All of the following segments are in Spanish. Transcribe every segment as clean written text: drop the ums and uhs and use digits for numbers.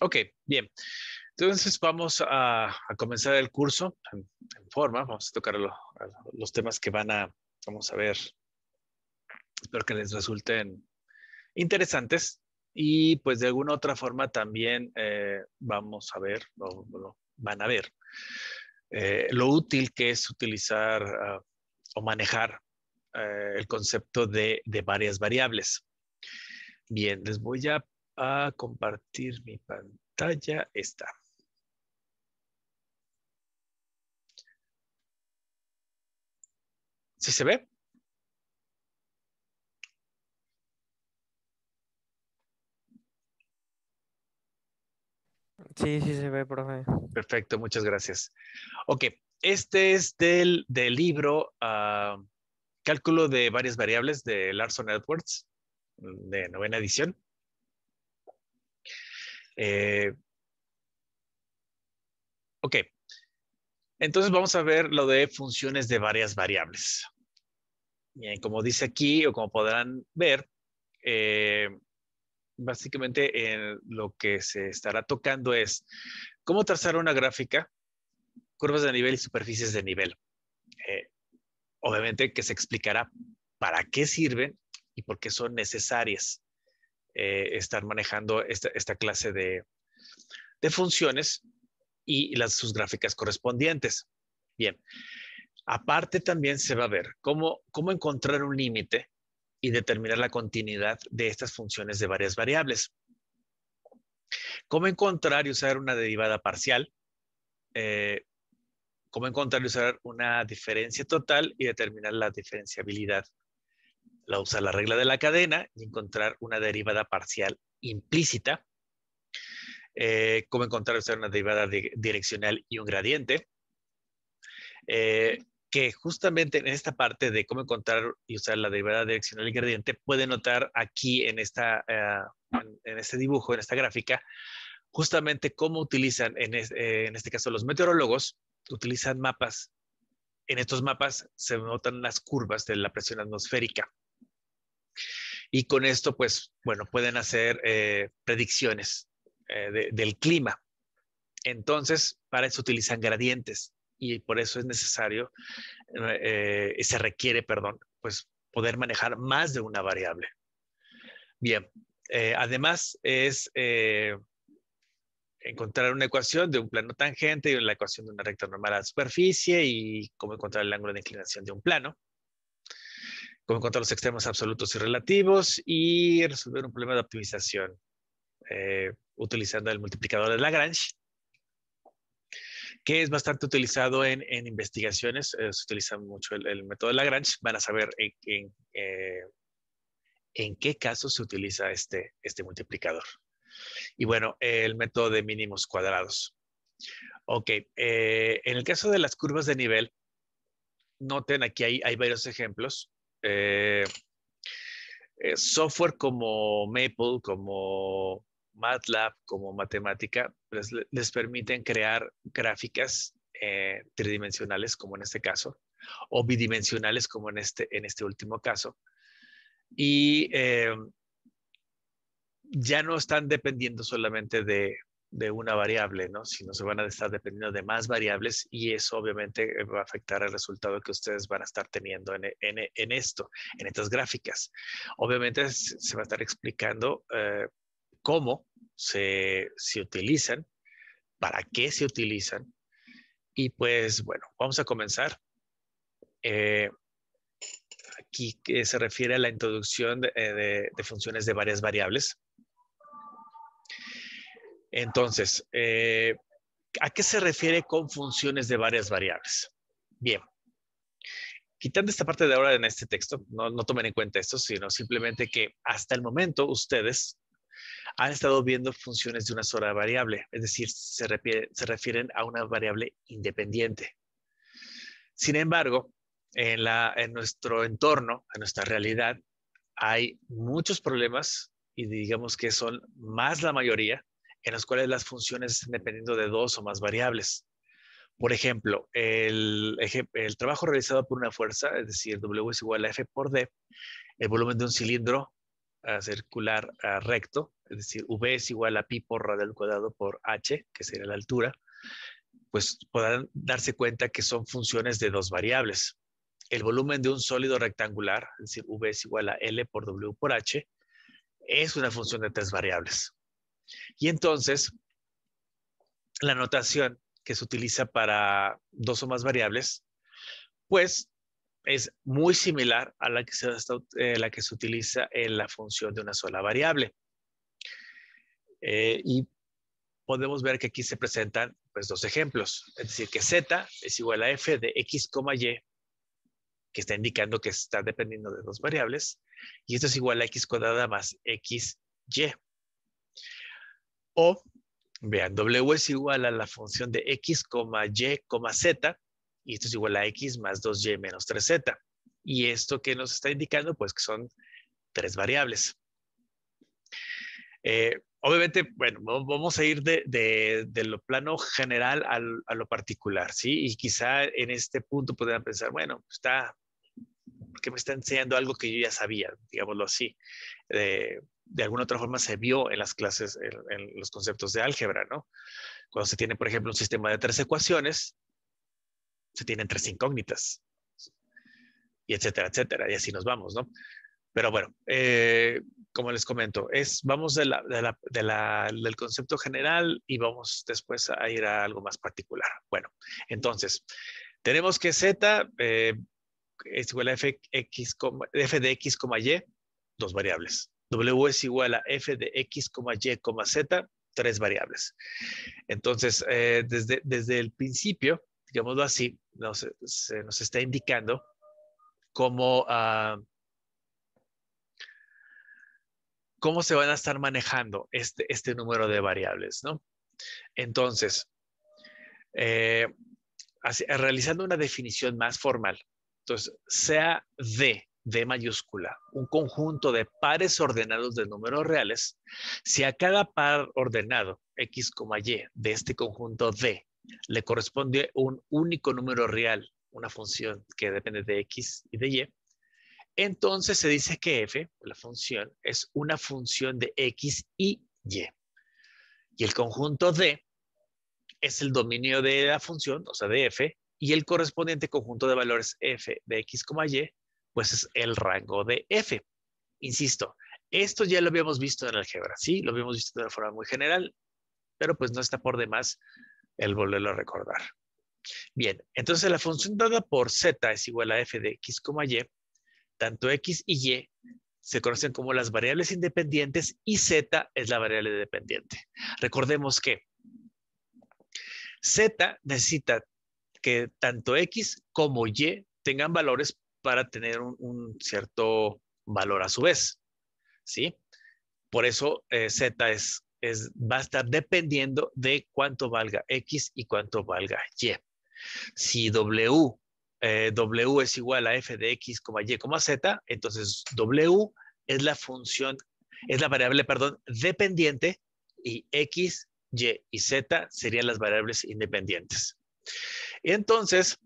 Ok, bien. Entonces vamos a comenzar el curso en forma. Vamos a tocar los temas que vamos a ver. Espero que les resulten interesantes y pues de alguna otra forma también vamos a ver, van a ver lo útil que es utilizar o manejar el concepto de varias variables. Bien, les voy a compartir mi pantalla. Esta. ¿Sí se ve? Sí, sí se ve, profe. Perfecto, muchas gracias. Ok, este es del libro Cálculo de varias variables de Larson Edwards, de novena edición. Eh, ok, entonces vamos a ver lo de funciones de varias variables. Bien, como dice aquí, o como podrán ver, eh, básicamente lo que se estará tocando es cómo trazar una gráfica, curvas de nivel y superficies de nivel. Eh, Obviamente que se explicará para qué sirven y por qué son necesarias estar manejando esta clase de funciones y sus gráficas correspondientes. Bien, aparte también se va a ver cómo encontrar un límite y determinar la continuidad de estas funciones de varias variables. Cómo encontrar y usar una derivada parcial, eh, cómo encontrar y usar una diferencia total y determinar la diferenciabilidad. Usar la regla de la cadena y encontrar una derivada parcial implícita. Cómo encontrar y usar una derivada direccional y un gradiente. Eh, que justamente en esta parte de cómo encontrar y usar la derivada direccional y gradiente, puede notar aquí en este dibujo, en esta gráfica, justamente cómo utilizan, en este caso los meteorólogos, utilizan mapas. En estos mapas se notan las curvas de la presión atmosférica. Y con esto, pues, bueno, pueden hacer predicciones del clima. Entonces, para eso utilizan gradientes y por eso es necesario, se requiere, perdón, pues poder manejar más de una variable. Bien, además es encontrar una ecuación de un plano tangente y la ecuación de una recta normal a la superficie y cómo encontrar el ángulo de inclinación de un plano, cómo encontrar los extremos absolutos y relativos y resolver un problema de optimización utilizando el multiplicador de Lagrange, que es bastante utilizado en investigaciones. Se utiliza mucho el método de Lagrange. Van a saber en qué casos se utiliza este multiplicador. Y bueno, el método de mínimos cuadrados. Ok, en el caso de las curvas de nivel, noten aquí hay varios ejemplos. Eh, Software como Maple, como MATLAB, como Matemática, les permiten crear gráficas tridimensionales, como en este caso, o bidimensionales, como en este último caso. Y ya no están dependiendo solamente de una variable, ¿no? Sino se van a estar dependiendo de más variables y eso obviamente va a afectar el resultado que ustedes van a estar teniendo en estas gráficas. Obviamente se va a estar explicando cómo se utilizan, para qué se utilizan y pues bueno, vamos a comenzar. Eh, Aquí que se refiere a la introducción de funciones de varias variables. Entonces, ¿a qué se refiere con funciones de varias variables? Bien, quitando esta parte de ahora en este texto, no tomen en cuenta esto, sino simplemente que hasta el momento ustedes han estado viendo funciones de una sola variable, es decir, se refieren a una variable independiente. Sin embargo, en nuestro entorno, en nuestra realidad, hay muchos problemas y digamos que son más la mayoría en los cuales las funciones están dependiendo de dos o más variables. Por ejemplo, el trabajo realizado por una fuerza, es decir, W es igual a F por D, el volumen de un cilindro circular recto, es decir, v es igual a pi por radio al cuadrado por h, que sería la altura, pues podrán darse cuenta que son funciones de dos variables. El volumen de un sólido rectangular, es decir, v es igual a L por W por H, es una función de tres variables. Y entonces, la notación que se utiliza para dos o más variables, pues es muy similar a la que se utiliza en la función de una sola variable. Y podemos ver que aquí se presentan pues, dos ejemplos. Es decir, que z es igual a f de x, y, que está indicando que está dependiendo de dos variables, y esto es igual a x cuadrada más xy. O, vean, w es igual a la función de x, y, z, y esto es igual a x más 2y menos 3z. Y esto que nos está indicando, pues que son tres variables. Obviamente, bueno, vamos a ir de lo plano general a lo particular, ¿sí? Y quizá en este punto podrían pensar, bueno, porque me está enseñando algo que yo ya sabía, digámoslo así. De alguna otra forma se vio en las clases, en los conceptos de álgebra, ¿no? Cuando se tiene, por ejemplo, un sistema de tres ecuaciones, se tienen tres incógnitas, y etcétera, etcétera, y así nos vamos, ¿no? Pero bueno, como les comento, vamos del concepto general y vamos después a ir a algo más particular. Bueno, entonces, tenemos que z es igual a f de x, y, dos variables. W es igual a f de x, y, z, tres variables. Entonces, desde el principio, digámoslo así, se nos está indicando cómo se van a estar manejando este número de variables, ¿no? Entonces, realizando una definición más formal, entonces, sea D mayúscula, un conjunto de pares ordenados de números reales, si a cada par ordenado, x, y, de este conjunto D, le corresponde un único número real, una función que depende de x y de y, entonces se dice que f, la función, es una función de x y y. Y el conjunto D es el dominio de la función, o sea, de f, y el correspondiente conjunto de valores f de x, y, pues es el rango de f. Insisto, esto ya lo habíamos visto en álgebra, ¿sí? Lo habíamos visto de una forma muy general, pero pues no está por demás el volverlo a recordar. Bien, entonces la función dada por z es igual a f de x, y, tanto x y y se conocen como las variables independientes y z es la variable dependiente. Recordemos que z necesita que tanto x como y tengan valores para tener un cierto valor a su vez, ¿sí? Por eso z va a estar dependiendo de cuánto valga x y cuánto valga y. Si w es igual a f de x, y, z, entonces w es la función, es la variable, perdón, dependiente, y x, y z serían las variables independientes. Y entonces,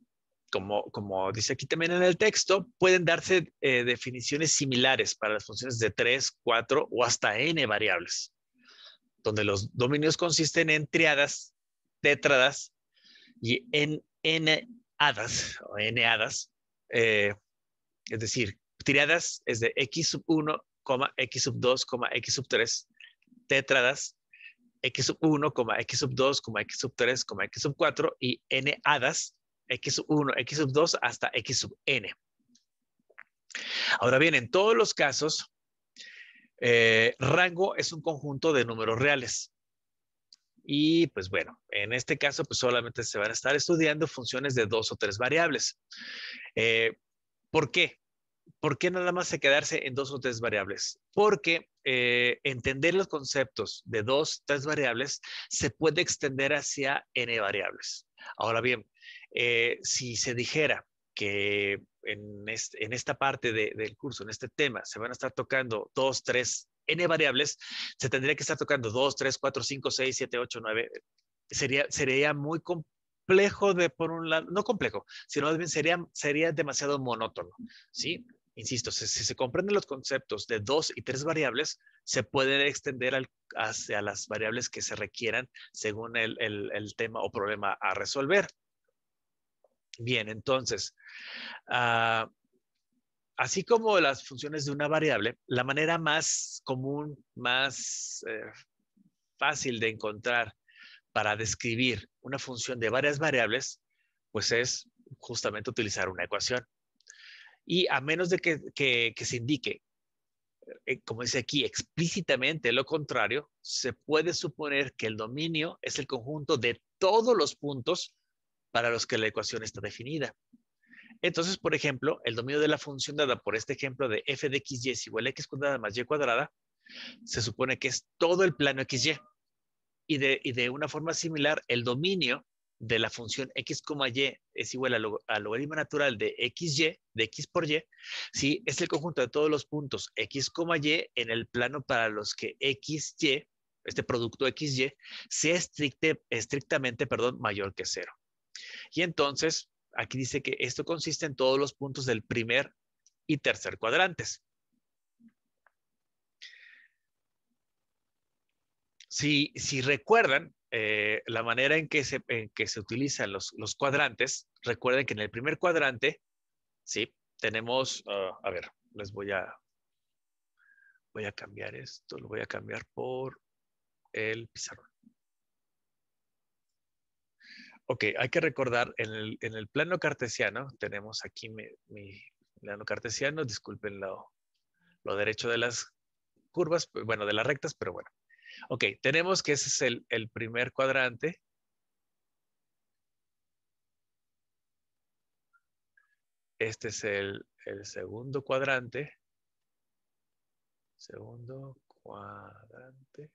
como dice aquí también en el texto, pueden darse definiciones similares para las funciones de 3, 4 o hasta n variables, donde los dominios consisten en triadas, tétradas y en n-hadas o n-hadas. Es decir, triadas es de x sub 1, x sub 2, x sub 3, tétradas, x sub 1, x sub 2, x sub 3, x sub 4 y n-hadas, x sub 1, x sub 2 hasta x sub n. Ahora bien, en todos los casos, rango es un conjunto de números reales. Y pues bueno, en este caso pues solamente se van a estar estudiando funciones de dos o tres variables. ¿Por qué? ¿Por qué nada más se quedarse en dos o tres variables? Porque entender los conceptos de dos, tres variables se puede extender hacia n variables. Ahora bien, si se dijera que en esta parte del curso, en este tema, se van a estar tocando dos, tres, n variables, se tendría que estar tocando 2, 3, 4, 5, 6, 7, 8, 9. Sería muy complejo por un lado, no complejo, sino más bien sería demasiado monótono, ¿sí? insisto, si se comprenden los conceptos de 2 y 3 variables, se puede extender hacia las variables que se requieran según el tema o problema a resolver. Bien, entonces, así como las funciones de una variable, la manera más común, más fácil de encontrar para describir una función de varias variables, pues es justamente utilizar una ecuación. Y a menos de que se indique, como dice aquí, explícitamente lo contrario, se puede suponer que el dominio es el conjunto de todos los puntos para los que la ecuación está definida. Entonces, por ejemplo, el dominio de la función dada por este ejemplo de f de xy es igual a x cuadrada más y cuadrada, se supone que es todo el plano xy. Y de una forma similar, el dominio de la función x, y es igual al logaritmo natural de xy, de x por y, sí, es el conjunto de todos los puntos x, y en el plano para los que xy, este producto xy, sea estrictamente, mayor que 0. Y entonces, aquí dice que esto consiste en todos los puntos del primer y tercer cuadrantes. Si recuerdan la manera en que se utilizan los cuadrantes, recuerden que en el primer cuadrante, ¿sí? Tenemos, a ver, voy a cambiar esto, lo voy a cambiar por el pizarrón. Ok, hay que recordar, en el plano cartesiano, tenemos aquí mi plano cartesiano, disculpen lo derecho de las curvas, bueno, de las rectas, pero bueno. Ok, tenemos que ese es el primer cuadrante. Este es el segundo cuadrante. Segundo cuadrante.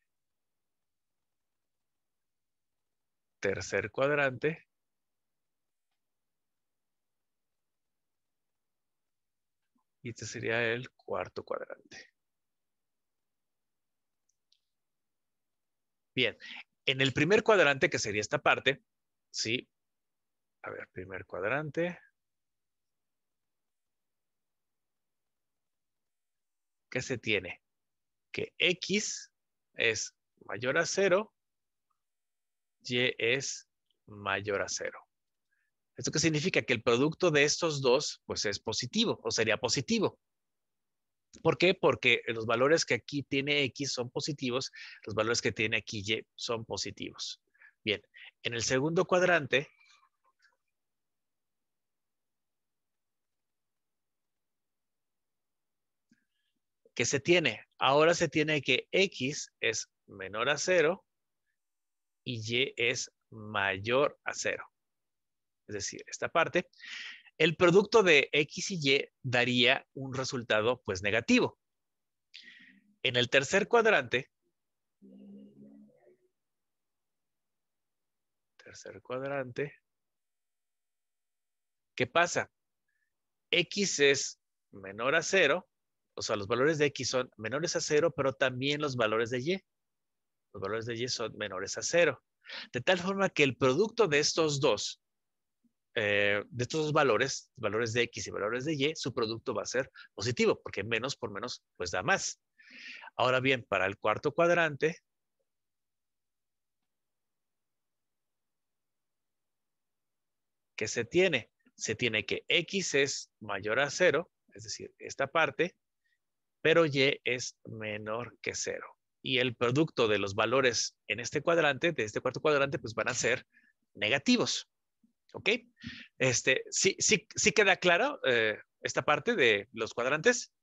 Tercer cuadrante. Y este sería el cuarto cuadrante. Bien, en el primer cuadrante, que sería esta parte, ¿sí? A ver, primer cuadrante. ¿Qué se tiene? Que X es mayor a 0, Y es mayor a 0. ¿Esto qué significa? Que el producto de estos dos, pues es positivo, o sería positivo. ¿Por qué? Porque los valores que aquí tiene X son positivos, los valores que tiene aquí Y son positivos. Bien, en el segundo cuadrante, ¿qué se tiene? Ahora se tiene que X es menor a 0 y Y es mayor a 0. Es decir, esta parte, el producto de X y Y daría un resultado pues negativo. En el tercer cuadrante, ¿qué pasa? X es menor a 0, o sea, los valores de X son menores a 0, pero también los valores de Y. Los valores de Y son menores a 0. De tal forma que el producto de estos dos, valores de X y valores de Y, su producto va a ser positivo, porque menos por menos, pues da más. Ahora bien, para el cuarto cuadrante, ¿qué se tiene? Se tiene que X es mayor a 0, es decir, esta parte, pero Y es menor que 0. Y el producto de los valores en este cuadrante, de este cuarto cuadrante, pues van a ser negativos. ¿Ok? ¿Sí queda claro esta parte de los cuadrantes?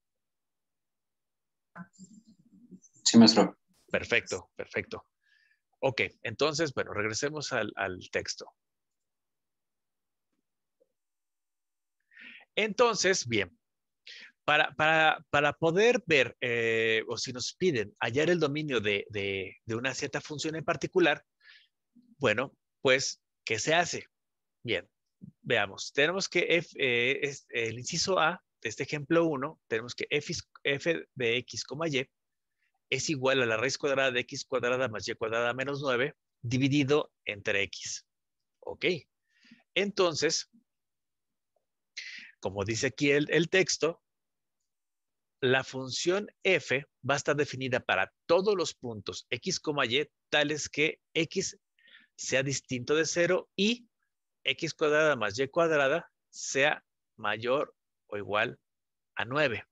Sí, maestro. Perfecto, perfecto. Ok, entonces, bueno, regresemos al texto. Entonces, bien, para poder ver, o si nos piden hallar el dominio de una cierta función en particular, bueno, pues, ¿qué se hace? Bien, veamos. Tenemos que el inciso A de este ejemplo 1, tenemos que f de x, y es igual a la raíz cuadrada de x cuadrada más y cuadrada menos 9 dividido entre x. Ok. Entonces, como dice aquí el texto, la función f va a estar definida para todos los puntos x, y, tales que x sea distinto de 0 y x cuadrada más y cuadrada sea mayor o igual a 9.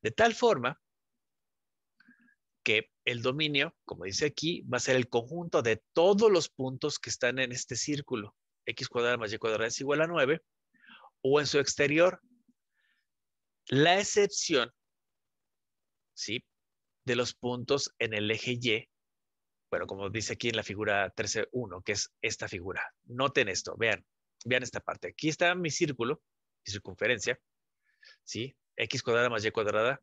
De tal forma que el dominio, como dice aquí, va a ser el conjunto de todos los puntos que están en este círculo. X cuadrada más y cuadrada es igual a 9, o en su exterior. La excepción, ¿sí?, de los puntos en el eje Y, bueno, como dice aquí en la figura 13.1, que es esta figura. Noten esto, vean esta parte. Aquí está mi círculo, mi circunferencia, ¿sí? X cuadrada más Y cuadrada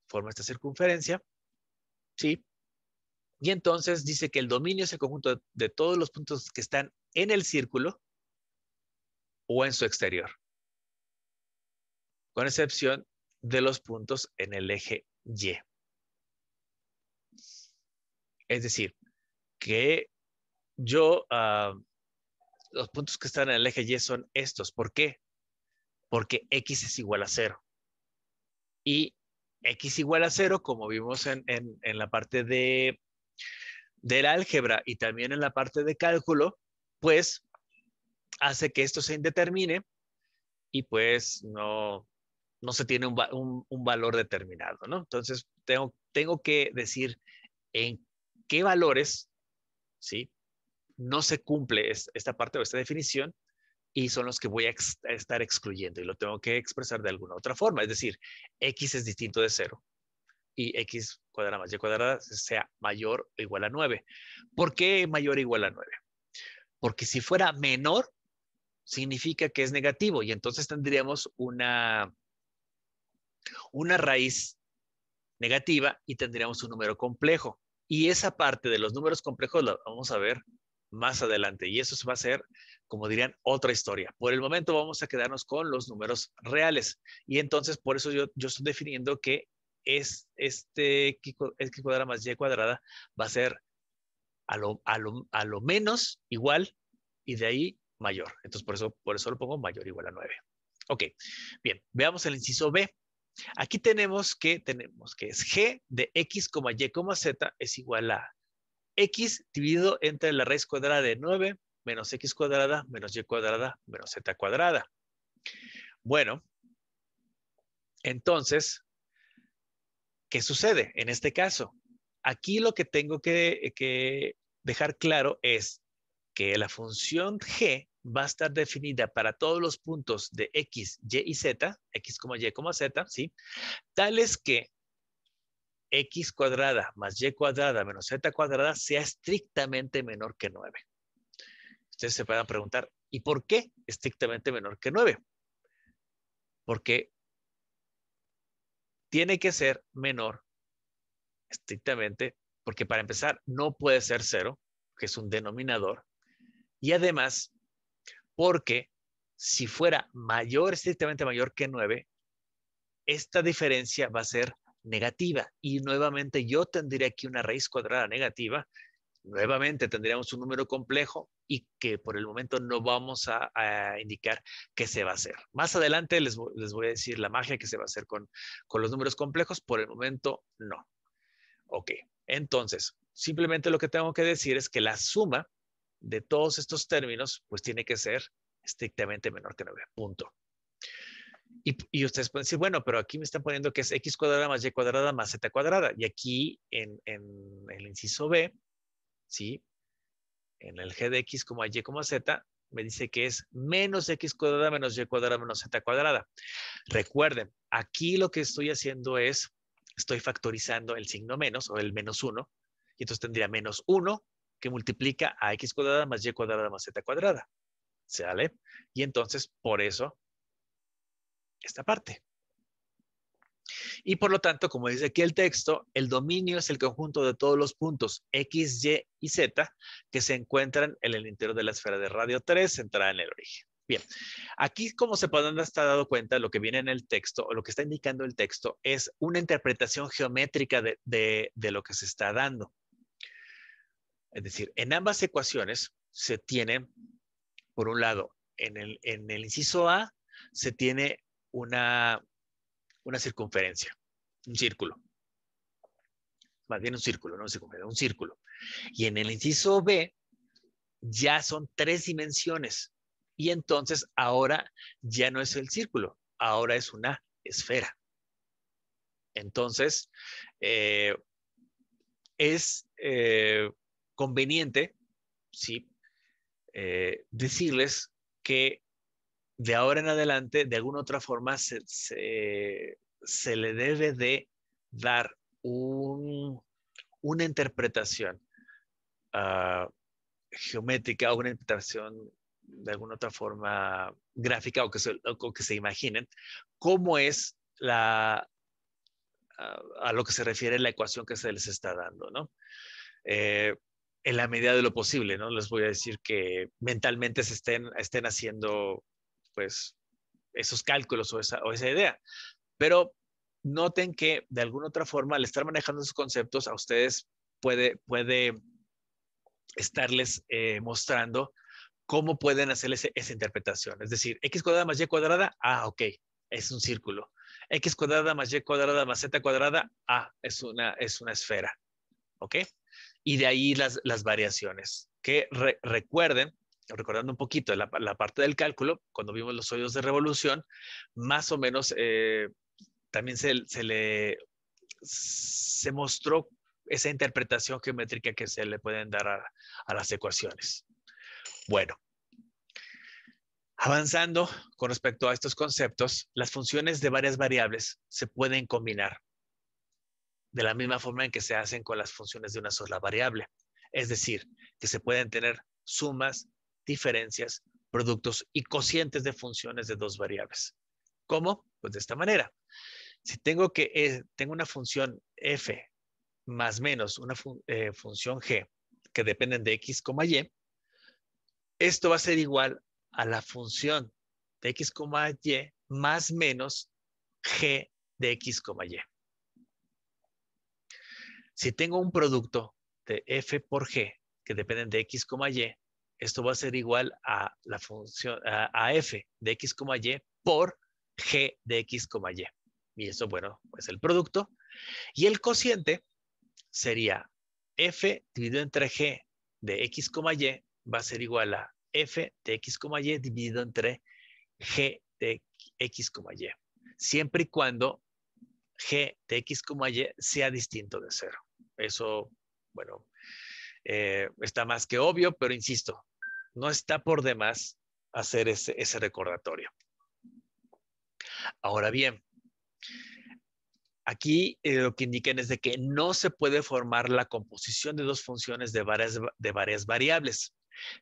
forma esta circunferencia, ¿sí? Y entonces dice que el dominio es el conjunto de todos los puntos que están en el círculo o en su exterior, con excepción de los puntos en el eje Y. Es decir, que los puntos que están en el eje Y son estos. ¿Por qué? Porque X es igual a 0. Y X igual a 0, como vimos en la parte del álgebra y también en la parte de cálculo, pues hace que esto se indetermine y pues no se tiene un valor determinado, ¿no? Entonces, tengo que decir en qué valores, ¿sí?, no se cumple esta parte o esta definición y son los que voy a estar excluyendo y lo tengo que expresar de alguna otra forma. Es decir, X es distinto de 0 y X cuadrada más Y cuadrada sea mayor o igual a 9. ¿Por qué mayor o igual a 9? Porque si fuera menor, significa que es negativo y entonces tendríamos una raíz negativa y tendríamos un número complejo. Y esa parte de los números complejos la vamos a ver más adelante. Y eso va a ser, como dirían, otra historia. Por el momento vamos a quedarnos con los números reales. Y entonces, por eso yo estoy definiendo que este x cuadrada más y cuadrada va a ser a lo menos igual y de ahí mayor. Entonces, por eso lo pongo mayor o igual a 9. Ok, bien, veamos el inciso B. Aquí tenemos que es g de x, y, z es igual a x dividido entre la raíz cuadrada de 9 menos x cuadrada menos y cuadrada menos z cuadrada. Bueno, entonces, ¿qué sucede en este caso? Aquí lo que tengo que dejar claro es que la función g va a estar definida para todos los puntos de x, y y z, x, y, z, ¿sí?, tales que x cuadrada más y cuadrada menos z cuadrada sea estrictamente menor que 9. Ustedes se pueden preguntar, ¿y por qué estrictamente menor que 9? Porque tiene que ser menor estrictamente, porque para empezar no puede ser 0, que es un denominador, y además porque si fuera mayor, estrictamente mayor que 9, esta diferencia va a ser negativa y nuevamente yo tendría aquí una raíz cuadrada negativa. Nuevamente tendríamos un número complejo y que por el momento no vamos a indicar qué se va a hacer. Más adelante les voy a decir la magia que se va a hacer con los números complejos. Por el momento, no. Ok, entonces, simplemente lo que tengo que decir es que la suma de todos estos términos, pues tiene que ser estrictamente menor que 9, punto. Y ustedes pueden decir, bueno, pero aquí me están poniendo que es x cuadrada más y cuadrada más z cuadrada. Y aquí en el inciso B, ¿sí?, en el g de x, y, z, me dice que es menos x cuadrada menos y cuadrada menos z cuadrada. Recuerden, aquí lo que estoy haciendo es, estoy factorizando el signo menos o el menos 1, y entonces tendría menos 1 que multiplica a x cuadrada más y cuadrada más z cuadrada. ¿Sale? Y entonces, por eso, esta parte. Y por lo tanto, como dice aquí el texto, el dominio es el conjunto de todos los puntos x, y z que se encuentran en el interior de la esfera de radio 3 centrada en el origen. Bien, aquí como se podrán estar dando cuenta, lo que viene en el texto o lo que está indicando el texto es una interpretación geométrica de lo que se está dando. Es decir, en ambas ecuaciones se tiene, por un lado, en el inciso A, se tiene una una circunferencia, un círculo. Más bien un círculo, no una circunferencia, un círculo. Y en el inciso B ya son 3 dimensiones. Y entonces ahora ya no es el círculo, ahora es una esfera. Entonces, es conveniente, ¿sí? Decirles que de ahora en adelante, de alguna otra forma, se le debe de dar una interpretación geométrica o una interpretación de alguna otra forma gráfica o que se imaginen cómo es a lo que se refiere la ecuación que se les está dando, ¿no? En la medida de lo posible, ¿no? Les voy a decir que mentalmente estén haciendo, pues, esos cálculos o esa idea. Pero noten que de alguna otra forma, al estar manejando esos conceptos, a ustedes puede estarles mostrando cómo pueden hacer esa interpretación. Es decir, x cuadrada más y cuadrada, ok, es un círculo. X cuadrada más y cuadrada más z cuadrada, es una esfera. ¿Ok? Y de ahí las variaciones. Que recordando un poquito la parte del cálculo, cuando vimos los hoyos de revolución, más o menos también se mostró esa interpretación geométrica que se le pueden dar a las ecuaciones. Bueno, avanzando con respecto a estos conceptos, las funciones de varias variables se pueden combinar de la misma forma en que se hacen con las funciones de una sola variable. Es decir, que se pueden tener sumas, diferencias, productos y cocientes de funciones de dos variables. ¿Cómo? Pues de esta manera. Si tengo una función f más menos una función g que dependen de x, y, esto va a ser igual a la función de x, y más menos g de x, y. Si tengo un producto de f por g que dependen de x, y, esto va a ser igual a la función a f de x, y por g de x, y. Y eso, bueno, es el producto. Y el cociente sería f dividido entre g de x, y va a ser igual a f de x, y dividido entre g de x, y. Siempre y cuando g de x, y sea distinto de 0. Eso, bueno, está más que obvio, pero insisto, no está por demás hacer ese recordatorio. Ahora bien, aquí lo que indican es de que no se puede formar la composición de dos funciones de varias variables.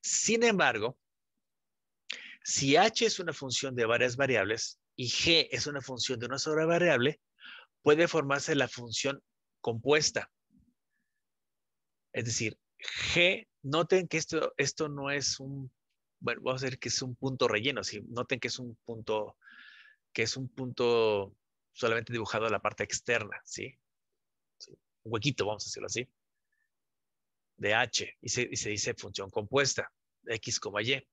Sin embargo, si h es una función de varias variables y g es una función de una sola variable, puede formarse la función compuesta. Es decir, G, noten que esto no es bueno, vamos a decir que es un punto relleno, ¿sí? Noten que es un punto solamente dibujado a la parte externa, ¿sí? ¿Sí? Un huequito, vamos a decirlo así, de H, y se dice función compuesta, de X, Y.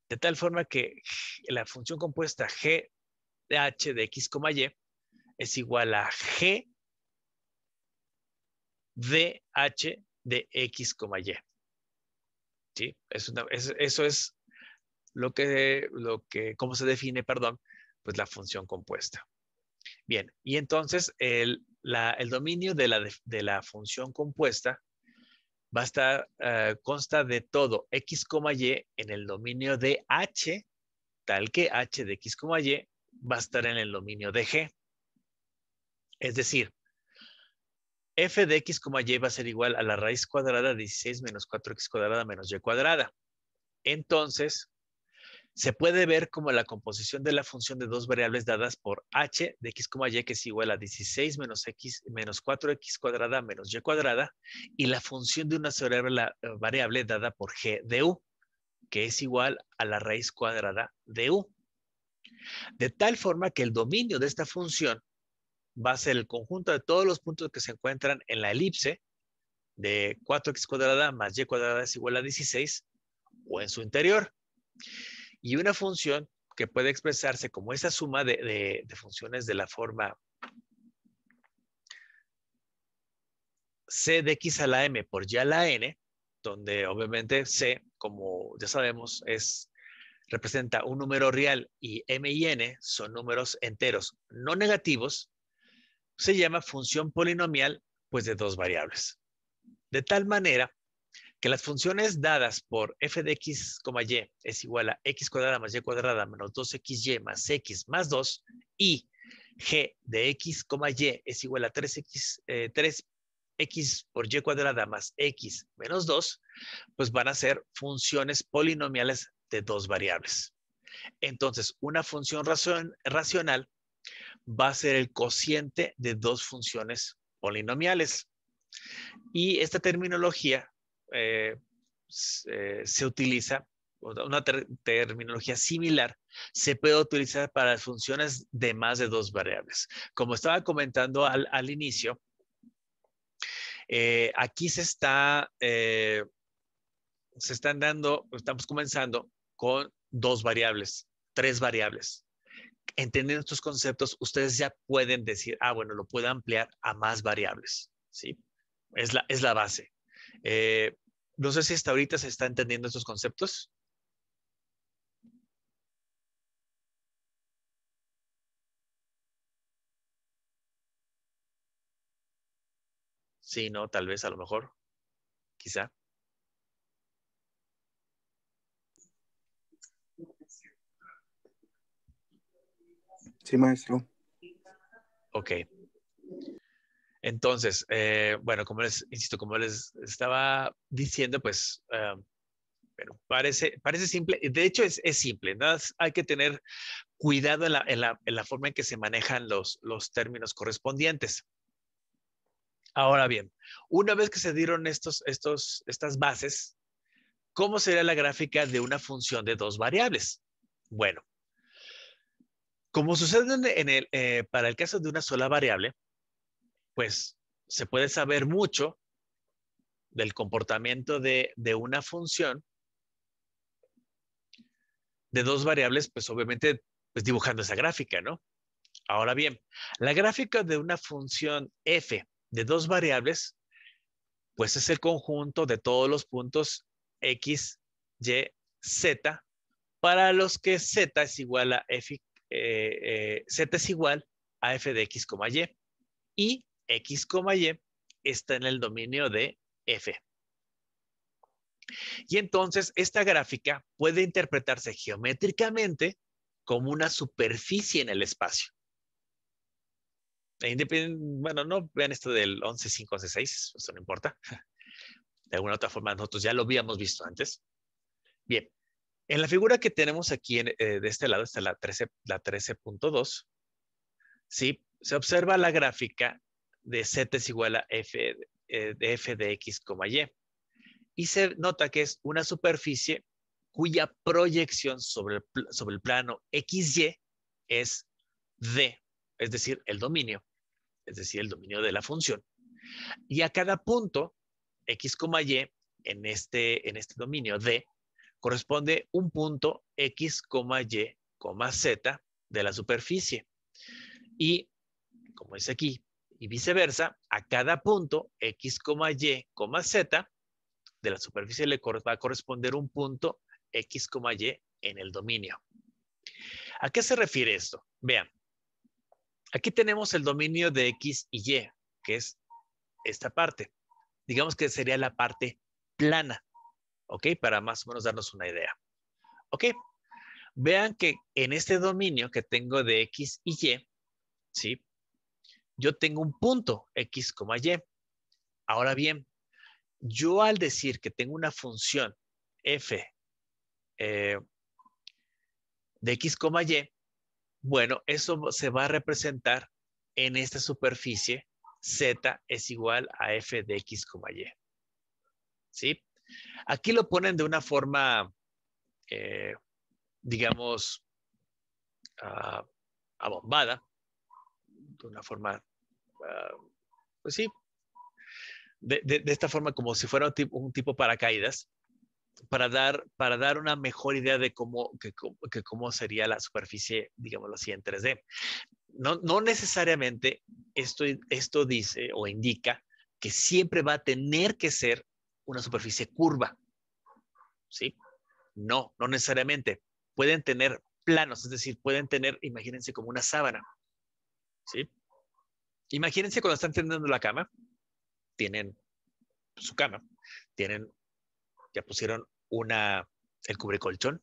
De tal forma que la función compuesta G de H de X, Y es igual a G de H de X, Y. ¿Sí? Eso es cómo se define, perdón, pues la función compuesta. Bien, y entonces el dominio de la función compuesta va a estar, consta de todo x, y en el dominio de h, tal que h de x, y va a estar en el dominio de g. Es decir, f de x, y va a ser igual a la raíz cuadrada de 16 menos 4x cuadrada menos y cuadrada. Entonces, se puede ver como la composición de la función de dos variables dadas por h de x, y, que es igual a 16 menos 4x cuadrada menos y cuadrada, y la función de una sola variable dada por g de u, que es igual a la raíz cuadrada de u. De tal forma que el dominio de esta función va a ser el conjunto de todos los puntos que se encuentran en la elipse de 4x cuadrada más y cuadrada es igual a 16 o en su interior. Y una función que puede expresarse como esa suma de funciones de la forma C de X a la M por Y a la N, donde obviamente C, como ya sabemos, representa un número real y M y N son números enteros no negativos, se llama función polinomial pues de dos variables. De tal manera que las funciones dadas por f de x, y es igual a x cuadrada más y cuadrada menos 2xy más x más 2 y g de x, y es igual a 3x por y cuadrada más x menos 2, pues van a ser funciones polinomiales de dos variables. Entonces, una función racional va a ser el cociente de dos funciones polinomiales. Y esta terminología se utiliza, una terminología similar, se puede utilizar para las funciones de más de dos variables. Como estaba comentando al inicio, aquí estamos comenzando con dos variables, tres variables. Entendiendo estos conceptos, ustedes ya pueden decir, bueno, lo puedo ampliar a más variables, ¿sí? Es la base. No sé si hasta ahorita se está entendiendo estos conceptos. Sí, no, tal vez, a lo mejor, quizá. Sí, maestro. Ok. Entonces, bueno, como les estaba diciendo, pues, bueno, parece simple. De hecho, es simple. Nada más hay que tener cuidado en la forma en que se manejan los términos correspondientes. Ahora bien, una vez que se dieron estas bases, ¿cómo sería la gráfica de una función de dos variables? Bueno, como sucede para el caso de una sola variable, pues se puede saber mucho del comportamiento de una función de dos variables, pues obviamente pues dibujando esa gráfica, ¿no? Ahora bien, la gráfica de una función f de dos variables, pues es el conjunto de todos los puntos x, y, z, para los que z es igual a f, z es igual a f de x, y x, y está en el dominio de f. Y entonces esta gráfica puede interpretarse geométricamente como una superficie en el espacio. Bueno, no vean esto del 11.5, 11.6, eso no importa. De alguna otra forma nosotros ya lo habíamos visto antes. Bien, en la figura que tenemos aquí de este lado está la 13.2. ¿Sí? Se observa la gráfica de z es igual a f de f de x, y. Y se nota que es una superficie cuya proyección sobre el plano XY es D, es decir, el dominio de la función. Y a cada punto X, Y en este dominio D corresponde un punto X, Y, Z de la superficie. Y, como dice aquí, y viceversa, a cada punto X, Y, Z de la superficie le va a corresponder un punto X, Y en el dominio. ¿A qué se refiere esto? Vean, aquí tenemos el dominio de X y Y, que es esta parte. Digamos que sería la parte plana, ¿ok? Para más o menos darnos una idea. ¿Ok? Vean que en este dominio que tengo de X y Y, ¿sí? Yo tengo un punto X, Y. Ahora bien, yo al decir que tengo una función f de X, Y, bueno, eso se va a representar en esta superficie z es igual a f de X, Y. ¿Sí? Aquí lo ponen de una forma, digamos, abombada, de una forma, pues sí, de esta forma como si fuera un tipo paracaídas, para dar una mejor idea de cómo sería la superficie, digámoslo así, en 3D. No necesariamente esto dice o indica que siempre va a tener que ser una superficie curva, ¿sí? No, no necesariamente. Pueden tener planos, es decir, pueden tener, imagínense como una sábana, ¿sí? Imagínense cuando están tendiendo la cama, tienen su cama, ya pusieron el cubrecolchón,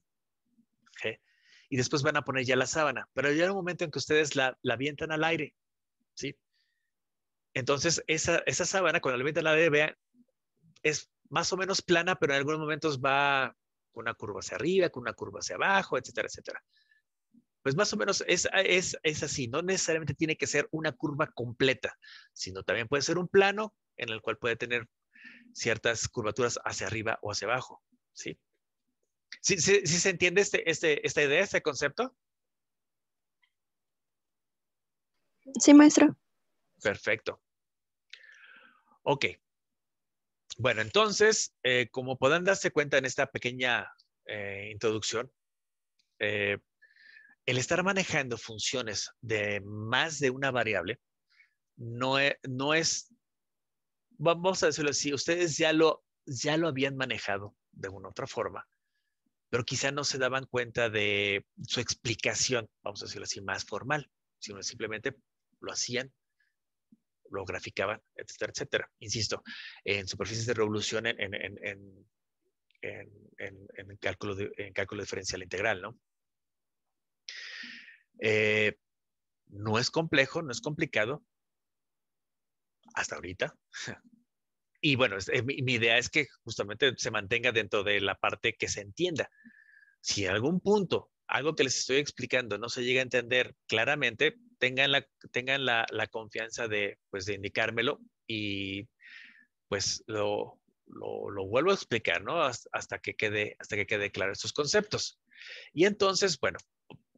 ¿sí? Y después van a poner ya la sábana, pero ya hay un momento en que ustedes la avientan al aire, ¿sí? Entonces, esa sábana, cuando la avientan al aire, vean, es más o menos plana, pero en algunos momentos va con una curva hacia arriba, con una curva hacia abajo, etcétera, etcétera. Pues más o menos es así, no necesariamente tiene que ser una curva completa, sino también puede ser un plano en el cual puede tener ciertas curvaturas hacia arriba o hacia abajo, ¿sí? ¿Sí se entiende esta idea, este concepto? Sí, maestro. Perfecto. Ok. Bueno, entonces, como podrán darse cuenta en esta pequeña introducción, el estar manejando funciones de más de una variable no es, vamos a decirlo así, ustedes ya lo habían manejado de una u otra forma, pero quizá no se daban cuenta de su explicación, vamos a decirlo así, más formal, sino simplemente lo hacían, lo graficaban, etcétera, etcétera. Insisto, en superficies de revolución en cálculo diferencial integral, ¿no? No es complejo, no es complicado, hasta ahorita. Y bueno, mi idea es que justamente se mantenga dentro de la parte que se entienda. Si en algún punto, algo que les estoy explicando no se llega a entender claramente, tengan la confianza pues, de indicármelo y pues lo vuelvo a explicar, ¿no? Hasta que quede claro estos conceptos. Y entonces, bueno,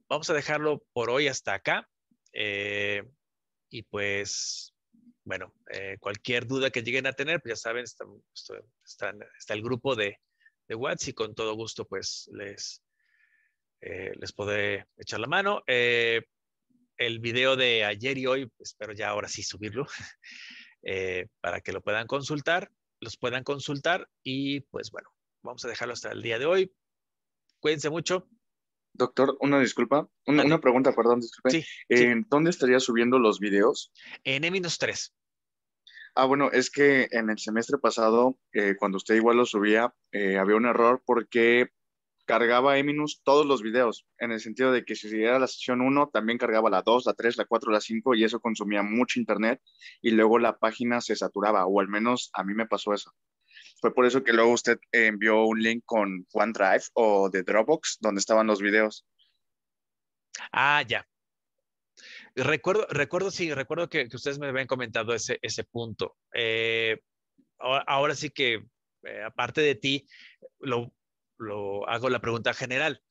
vamos a dejarlo por hoy hasta acá. Y pues, bueno, cualquier duda que lleguen a tener, pues ya saben, está el grupo de WhatsApp y con todo gusto, pues les podré echar la mano. El video de ayer y hoy, espero ya ahora sí subirlo, para que lo puedan consultar, los puedan consultar y pues bueno, vamos a dejarlo hasta el día de hoy. Cuídense mucho. Doctor, una disculpa, Mande. una pregunta, perdón, disculpe. Sí, sí, ¿Dónde estaría subiendo los videos? en E-3. Bueno, es que en el semestre pasado, cuando usted igual lo subía, había un error porque cargaba Eminus todos los videos, en el sentido de que si era la sesión uno también cargaba la 2, la 3, la 4, la 5 y eso consumía mucho internet y luego la página se saturaba, o al menos a mí me pasó eso. Fue por eso que luego usted envió un link con OneDrive o de Dropbox donde estaban los videos. Ya. Recuerdo que ustedes me habían comentado ese punto. Ahora sí que, aparte de ti, lo hago la pregunta general.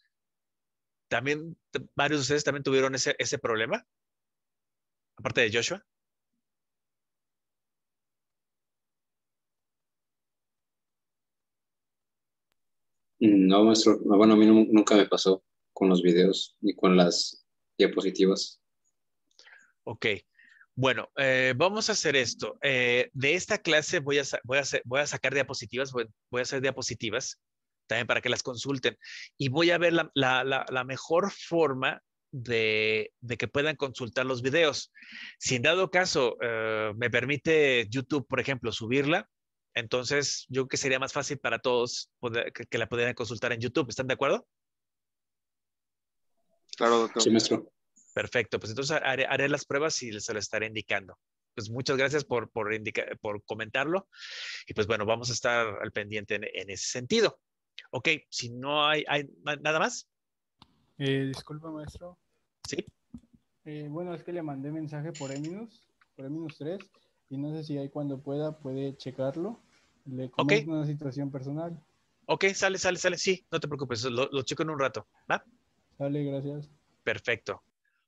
¿También varios de ustedes también tuvieron ese problema? Aparte de Joshua. No, maestro, no, bueno, a mí nunca me pasó con los videos ni con las diapositivas. Ok. Bueno, vamos a hacer esto. De esta clase voy a sacar diapositivas, voy a hacer diapositivas también para que las consulten y voy a ver la mejor forma de que puedan consultar los videos. Si en dado caso me permite YouTube, por ejemplo, subirla, entonces yo creo que sería más fácil para todos que la pudieran consultar en YouTube. ¿Están de acuerdo? Claro, doctor. Sí, maestro. Perfecto, pues entonces haré las pruebas y se lo estaré indicando. Pues muchas gracias por comentarlo. Y pues bueno, vamos a estar al pendiente en ese sentido. Ok, si no hay nada más. Disculpa, maestro. Sí. Bueno, es que le mandé mensaje por Eminus 3, y no sé si ahí cuando puede checarlo. Le comento una situación personal. Ok, sale. Sí, no te preocupes, lo checo en un rato. ¿Va? Sale, gracias. Perfecto.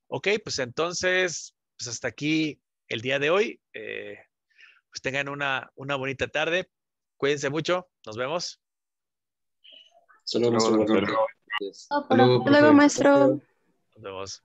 Ok, pues entonces, pues hasta aquí el día de hoy. Pues tengan una bonita tarde. Cuídense mucho. Nos vemos. Hasta luego, maestro. Hasta luego, Igualmente. Hasta luego, maestro. Nos vemos.